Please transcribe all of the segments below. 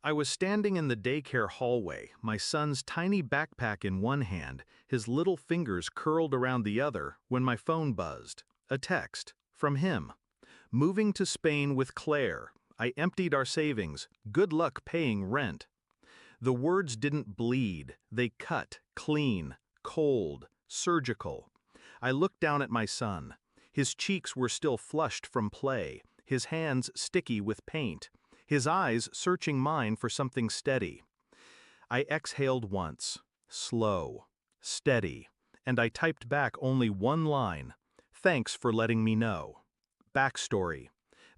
I was standing in the daycare hallway, my son's tiny backpack in one hand, his little fingers curled around the other, when my phone buzzed. A text. From him. Moving to Spain with Claire. I emptied our savings. Good luck paying rent. The words didn't bleed. They cut, clean, cold, surgical. I looked down at my son. His cheeks were still flushed from play, his hands sticky with paint, his eyes searching mine for something steady. I exhaled once, slow, steady, and I typed back only one line. Thanks for letting me know. Backstory.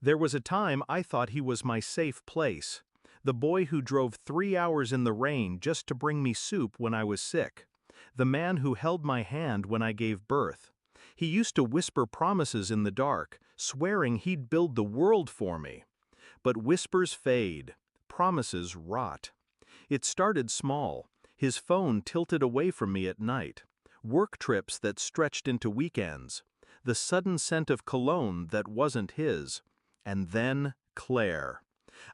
There was a time I thought he was my safe place. The boy who drove 3 hours in the rain just to bring me soup when I was sick. The man who held my hand when I gave birth. He used to whisper promises in the dark, swearing he'd build the world for me. But whispers fade, promises rot. It started small, his phone tilted away from me at night, work trips that stretched into weekends, the sudden scent of cologne that wasn't his, and then Claire.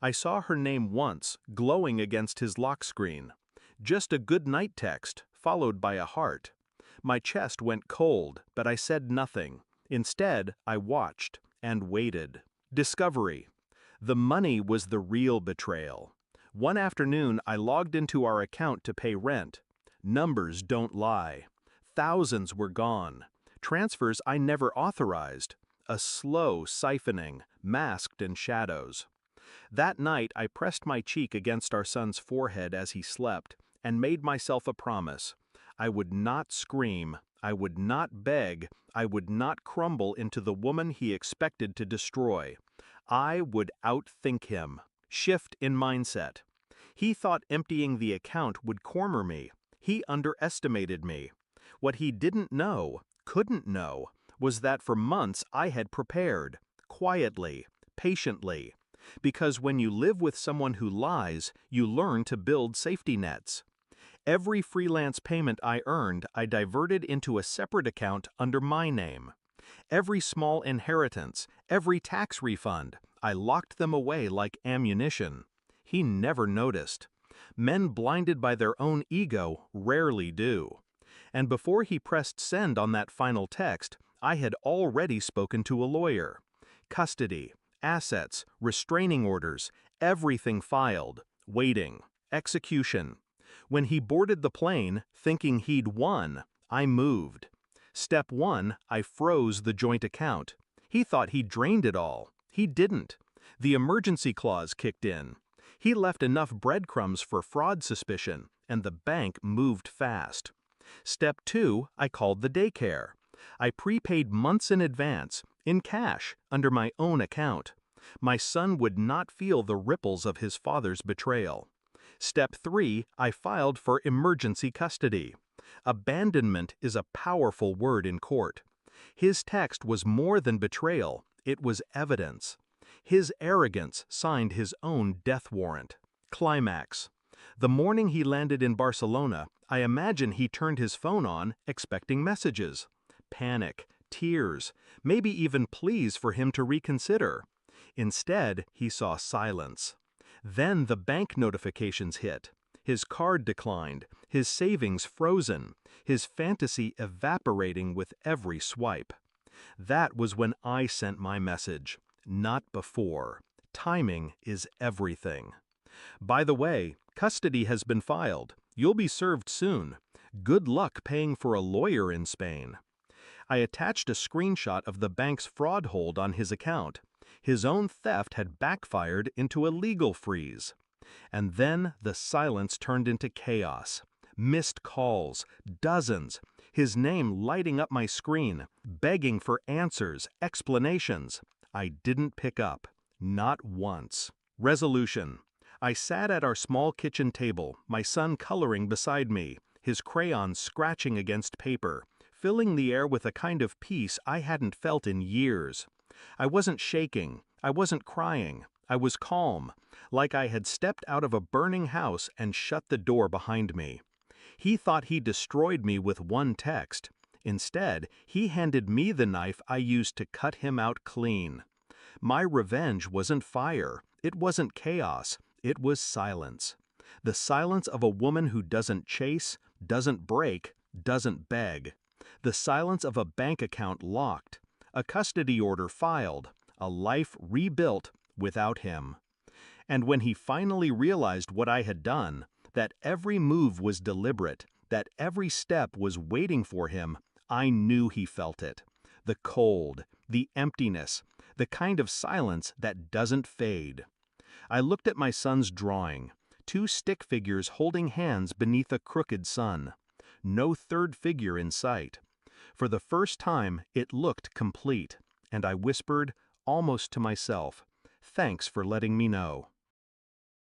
I saw her name once, glowing against his lock screen. Just a good night text, followed by a heart. My chest went cold, but I said nothing. Instead, I watched and waited. Discovery. The money was the real betrayal. One afternoon, I logged into our account to pay rent. Numbers don't lie. Thousands were gone. Transfers I never authorized. A slow siphoning, masked in shadows. That night, I pressed my cheek against our son's forehead as he slept, and made myself a promise. I would not scream, I would not beg, I would not crumble into the woman he expected to destroy. I would outthink him, shift in mindset. He thought emptying the account would corner me. He underestimated me. What he didn't know, couldn't know, was that for months I had prepared, quietly, patiently. Because when you live with someone who lies, you learn to build safety nets. Every freelance payment I earned, I diverted into a separate account under my name. Every small inheritance, every tax refund, I locked them away like ammunition. He never noticed. Men blinded by their own ego rarely do. And before he pressed send on that final text, I had already spoken to a lawyer. Custody, assets, restraining orders, everything filed, waiting, execution. When he boarded the plane, thinking he'd won, I moved. Step 1, I froze the joint account. He thought he drained it all. He didn't. The emergency clause kicked in. He left enough breadcrumbs for fraud suspicion, and the bank moved fast. Step 2, I called the daycare. I prepaid months in advance, in cash, under my own account. My son would not feel the ripples of his father's betrayal. Step 3, I filed for emergency custody. Abandonment is a powerful word in court. His text was more than betrayal, it was evidence. His arrogance signed his own death warrant. Climax. The morning he landed in Barcelona, I imagine he turned his phone on, expecting messages. Panic, tears, maybe even pleas for him to reconsider. Instead, he saw silence. Then the bank notifications hit. His card declined, his savings frozen, his fantasy evaporating with every swipe. That was when I sent my message. Not before. Timing is everything. By the way, custody has been filed. You'll be served soon. Good luck paying for a lawyer in Spain. I attached a screenshot of the bank's fraud hold on his account. His own theft had backfired into a legal freeze. And then the silence turned into chaos. Missed calls, dozens, his name lighting up my screen, begging for answers, explanations. I didn't pick up, not once. Resolution. I sat at our small kitchen table, my son coloring beside me, his crayons scratching against paper, filling the air with a kind of peace I hadn't felt in years. I wasn't shaking, I wasn't crying, I was calm, like I had stepped out of a burning house and shut the door behind me. He thought he destroyed me with one text. Instead, he handed me the knife I used to cut him out clean. My revenge wasn't fire, it wasn't chaos, It was silence. The silence of a woman who doesn't chase, doesn't break, doesn't beg. The silence of a bank account locked, a custody order filed, a life rebuilt without him. And when he finally realized what I had done, that every move was deliberate, that every step was waiting for him, I knew he felt it. The cold, the emptiness, the kind of silence that doesn't fade. I looked at my son's drawing, two stick figures holding hands beneath a crooked sun. No third figure in sight. For the first time, it looked complete, and I whispered, almost to myself, "Thanks for letting me know."